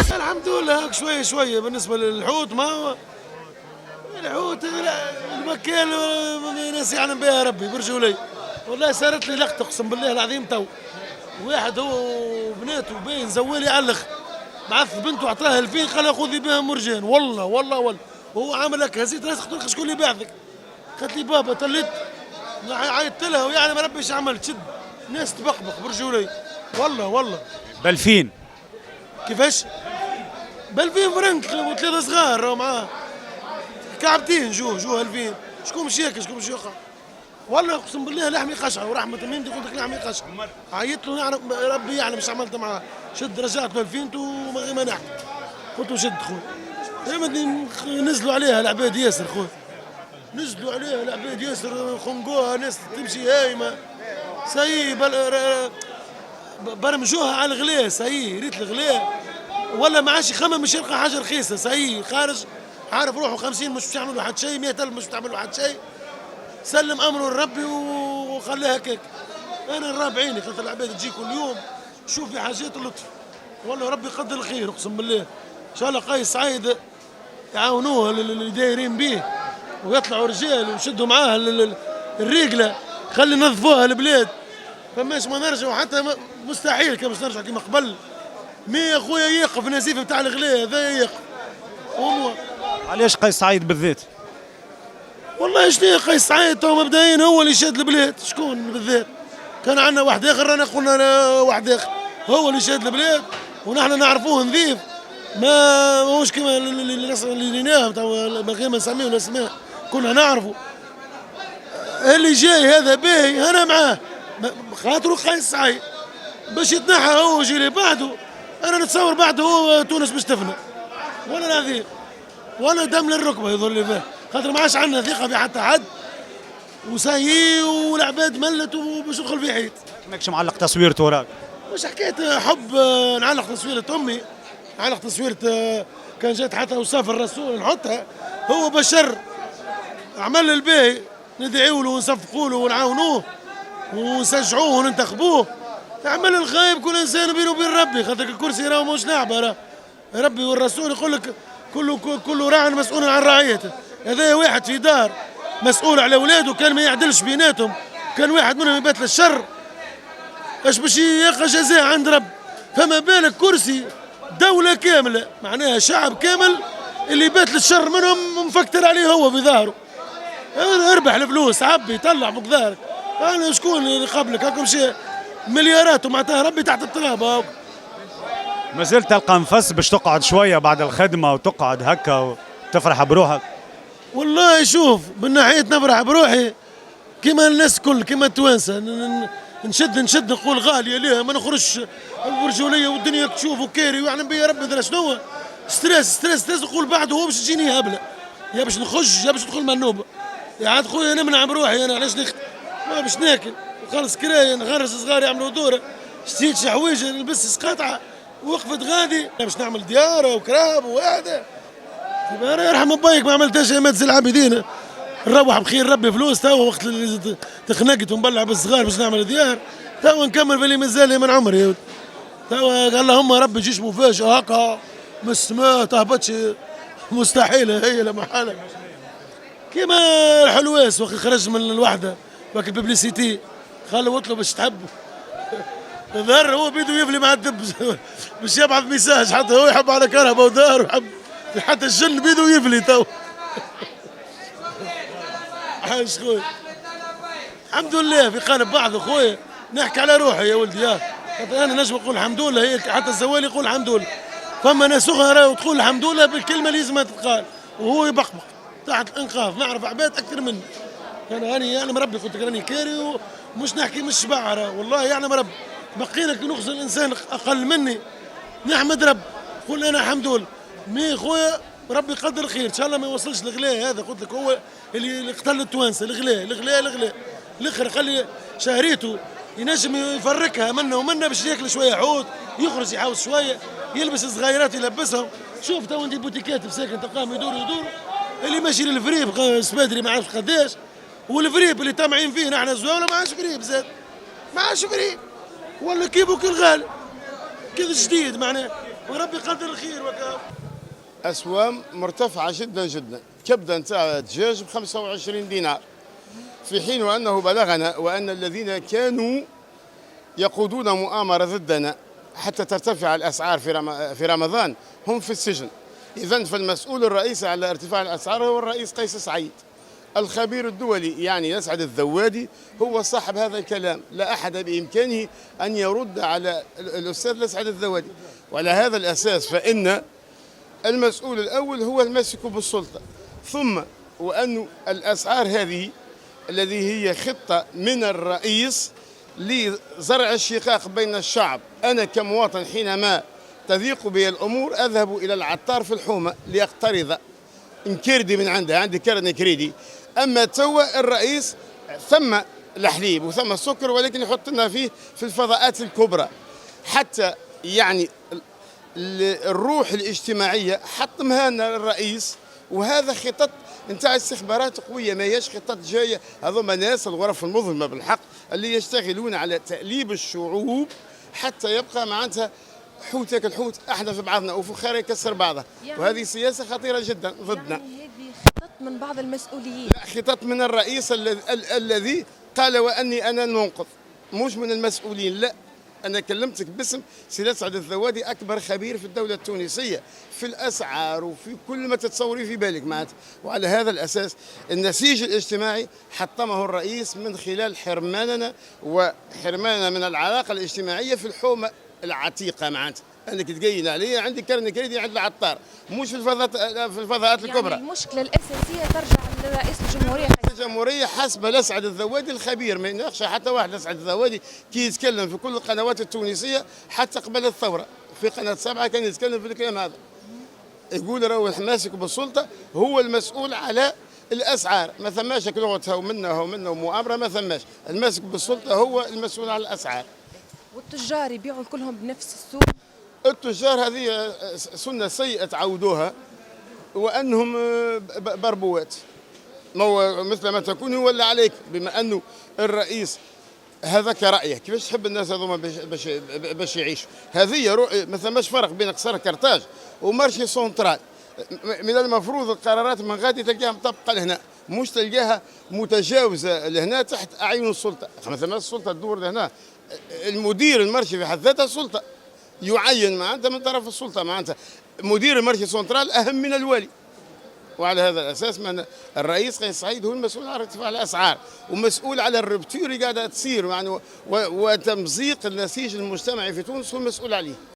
الحمد لله هاك شويه شويه بالنسبه للحوت ما هو الحوت المكان ناس يعلم بها ربي برجولي. والله صارت لي لقطه اقسم بالله العظيم تو واحد هو وبناته باين زوالي على الاخر بعث بنته اعطاها 2000 قال خذي بها مرجان والله والله والله هو عامل هكا هزيت راسي قلت لك شكون اللي باعثك؟ قالت لي بابا طليت عيطت لها ويعني ما ربيش عمل تشد ناس تبقبق برجولي والله والله. بلفين كيفاش؟ ب2000 فرنك وثلاثه صغار راهو معاه كعبتين جو 2000 شكون باش ياكل شكون باش يقع؟ والله اقسم بالله لحمي قشعه ورحمه من قلت لك لحمي قشعه عيطت له يعرف ربي يعلم ايش عملت معاه شد رجعت له 2000 وما نحكي قلت له شد خويا نزلوا عليها العباد ياسر خويا نزلوا عليها العباد ياسر خنقوها ناس تمشي هايمه سي برمجوها على الغلاء سي ريت الغلاء ولا ما عادش يخمم مش يلقى حاجه رخيصه سي خارج عارف روحه 50 مش باش يعملوا حد شيء 100,000 مش تعملوا حد شيء سلم امره لربي وخليها هكاك. انا نراب عيني قلت العباد تجي كل يوم شوف في حاجات اللطف والله ربي يقدر الخير اقسم بالله ان شاء الله قيس سعيد يعاونوه اللي دايرين به ويطلعوا رجال ويشدوا معاه الرجله خلي ينظفوها البلاد فماش ما نرجعوا حتى مستحيل كان باش نرجع كيما قبل مي يا خويا يقف نزيف بتاع الغلاء هذا يقف هو. علاش قيس سعيد بالذات؟ والله شنو قيس سعيد تو مبدئيا هو اللي شاد البلاد شكون بالذات؟ كان عندنا واحد اخر رانا قلنا واحد اخر هو اللي شاد البلاد ونحن نعرفوه نظيف ما ماهوش كيما اللي ليناه من غير ما نسميه الاسماء كنا نعرفه اللي جاي هذا باهي انا معاه خاطره قيس سعيد باش يتنحى هو يجي اللي بعده انا نتصور بعده هو تونس باش تفنى ولا العظيم ولا دم للركبه يظل لي فيه خاطر ما عادش عندنا ثقه في حتى حد وساهي والعباد ملت وباش ندخل في حيط. ماكش معلق تصويرته وراك؟ مش حكايه حب نعلق تصويره امي نعلق تصويره كان جات حتى وصاف الرسول نحطها هو بشر عمل الباهي ندعيو له ونصفقوا له ونعاونوه ونشجعوه وننتخبوه عمل الخايب كل انسان بينه وبين ربي خاطر الكرسي راهو مش لعبه راه ربي والرسول يقول لك كل راع مسؤول عن رعيته هذا واحد في دار مسؤول على اولاده كان ما يعدلش بيناتهم كان واحد منهم يبات للشر اش باش يلقى جزاء عند رب فما بالك كرسي دولة كاملة معناها شعب كامل اللي بات للشر منهم مفكتر عليه هو في ظهره اربح الفلوس عبي طلع فوق ظهرك انا شكون اللي قبلك هاكم شيء مليارات ومعناتها ربي تحت التراب ما زلت تلقى نفس باش تقعد شويه بعد الخدمه وتقعد هكا وتفرح بروحك؟ والله شوف من ناحيه نفرح بروحي كيما الناس الكل كيما التوانسه نشد نقول غاليه ليه ما نخرجش الرجوليه والدنيا تشوفوا كاري ويعلم بيا ربي درا شنو ستريس نقول بعده هو باش تجيني هبله يا باش نخرج يا باش ندخل منوبه يا عاد خويا نمنع بروحي انا علاش نخدم ما باش ناكل نخلص كرايه نغرس صغار يعملوا دوره شتيت شي حوايج نلبس قطعه وقفت غادي باش نعمل دياره وكراب وهذا يرحم بايك ما عملتهاش يا مات العابدين نروح بخير ربي فلوس توا وقت اللي تخنقت ونبلع بالصغار باش نعمل ديار توا نكمل في اللي مازال من عمري توا قال اللهم ربي جيش مفاجاه هكا من السماء تهبطش مستحيله هي لا محاله كيما الحلواس وقت خرج من الوحده وقت الببليسيتي خلوا اطلب باش تحبوا ظهر هو بيده يفلي مع الدب باش يبعث ميساج حتى هو يحب على كهرباء ودار ويحب حتى الجن بيده يفلي تو عايش خويا الحمد لله في قالب بعض خويا نحكي على روحي يا ولدي انا نجم نقول الحمد لله هي حتى الزوالي يقول الحمد لله فما ناس اخرى وتقول الحمد لله بالكلمه اللي لازم تتقال وهو يبقبق تحت الانقاذ نعرف عباد اكثر مني انا راني يعلم ربي قلت لك راني كاري ومش نحكي مش شبعره والله يعلم ربي بقينا كي نخزن الانسان اقل مني نحمد رب قول انا الحمد لله مي خويا ربي يقدر الخير ان شاء الله ما يوصلش الغلاء هذا قلت لك هو اللي قتل التوانسه الغلاء الاخر خلي شهريته ينجم يفركها منا ومنا باش ياكل شويه حوت يخرج يحاوس شويه يلبس صغيرات يلبسهم شوف تو انت بوتيكات في ساكن تلقاهم يدوروا اللي ماشي للفريب سبادري ما عرفش قداش والفريب اللي طامعين فيه نحن الزواوله ما عادش فريب زاد ما عادش فريب ولا كيبو كي الغالي كذا جديد معناه وربي قدر الخير وكا. أسوام مرتفعة جدا جدا. كبدة نتاع دجاج ب 25 دينار، في حين وأنه بلغنا وأن الذين كانوا يقودون مؤامرة ضدنا حتى ترتفع الأسعار في رمضان هم في السجن. إذن فالمسؤول الرئيسي على ارتفاع الأسعار هو الرئيس قيس سعيد. الخبير الدولي يعني أسعد الذوادي هو صاحب هذا الكلام، لا أحد بإمكانه أن يرد على الأستاذ أسعد الذوادي. وعلى هذا الأساس فإن المسؤول الأول هو الماسك بالسلطة، ثم وأن الأسعار هذه الذي هي خطة من الرئيس لزرع الشقاق بين الشعب. أنا كمواطن حينما تضيق بي الأمور أذهب إلى العطار في الحومة ليقترض نكردي من عنده، عندي كرن كريدي. أما توا الرئيس ثم الحليب وثم السكر، ولكن يحط لنا فيه في الفضاءات الكبرى، حتى يعني الروح الاجتماعية حطمها لنا الرئيس. وهذا خطط نتاع استخبارات قويه، ما هيش خطط جايه. هذوما ناس الغرف المظلمه بالحق اللي يشتغلون على تأليب الشعوب حتى يبقى معناتها حوت ياكل حوت، احنا في بعضنا وفخار يكسر بعضه. يعني وهذه سياسه خطيره جدا ضدنا. يعني هذه خطط من بعض المسؤولين؟ لا، خطط من الرئيس الذي قال واني انا المنقذ، مش من المسؤولين. لا، أنا كلمتك باسم سي أسعد الذوادي، أكبر خبير في الدولة التونسية في الأسعار وفي كل ما تتصوري في بالك معناتها. وعلى هذا الأساس النسيج الاجتماعي حطمه الرئيس من خلال حرماننا من العلاقة الاجتماعية في الحومة العتيقة معناتها. انك تقين علي عندي كرن كريدي عند العطار، مش في الفضاءات الكبرى. يعني المشكله الاساسيه ترجع لرئيس الجمهوريه. الجمهوريه حسب الاسعد الذوادي الخبير، ما يناقش حتى واحد. الاسعد الذوادي كي يتكلم في كل القنوات التونسيه حتى قبل الثوره، في قناه 7 كان يتكلم في الكلام هذا، يقول راهو ماسك بالسلطه هو المسؤول على الاسعار. ما ثماش لغه هو منا ومؤامره، ما ثماش. الماسك بالسلطه هو المسؤول على الاسعار. والتجار يبيعوا كلهم بنفس السوق؟ التجار هذه سنة سيئة تعودوها، وأنهم بربوات. مثل ما تكون ولا عليك، بما أنه الرئيس هذا كرأيه. كيفاش تحب الناس هذوما باش يعيشوا؟ هذه رؤية. ما ثماش فرق بين قصر كرتاج ومارشي سونترال. من المفروض القرارات من غادي تلقاها مطبقة لهنا، مش تلقاها متجاوزة لهنا تحت أعين السلطة. ما ثماش السلطة تدور لهنا. المدير المرشي في حد ذاته سلطة يعين معناتها من طرف السلطه، معناتها مدير المرشي سنترال اهم من الوالي. وعلى هذا الاساس من الرئيس قيس سعيد هو المسؤول على ارتفاع الاسعار، ومسؤول على الربتور قاعده تصير يعني وتمزيق النسيج المجتمعي في تونس، هو المسؤول عليه.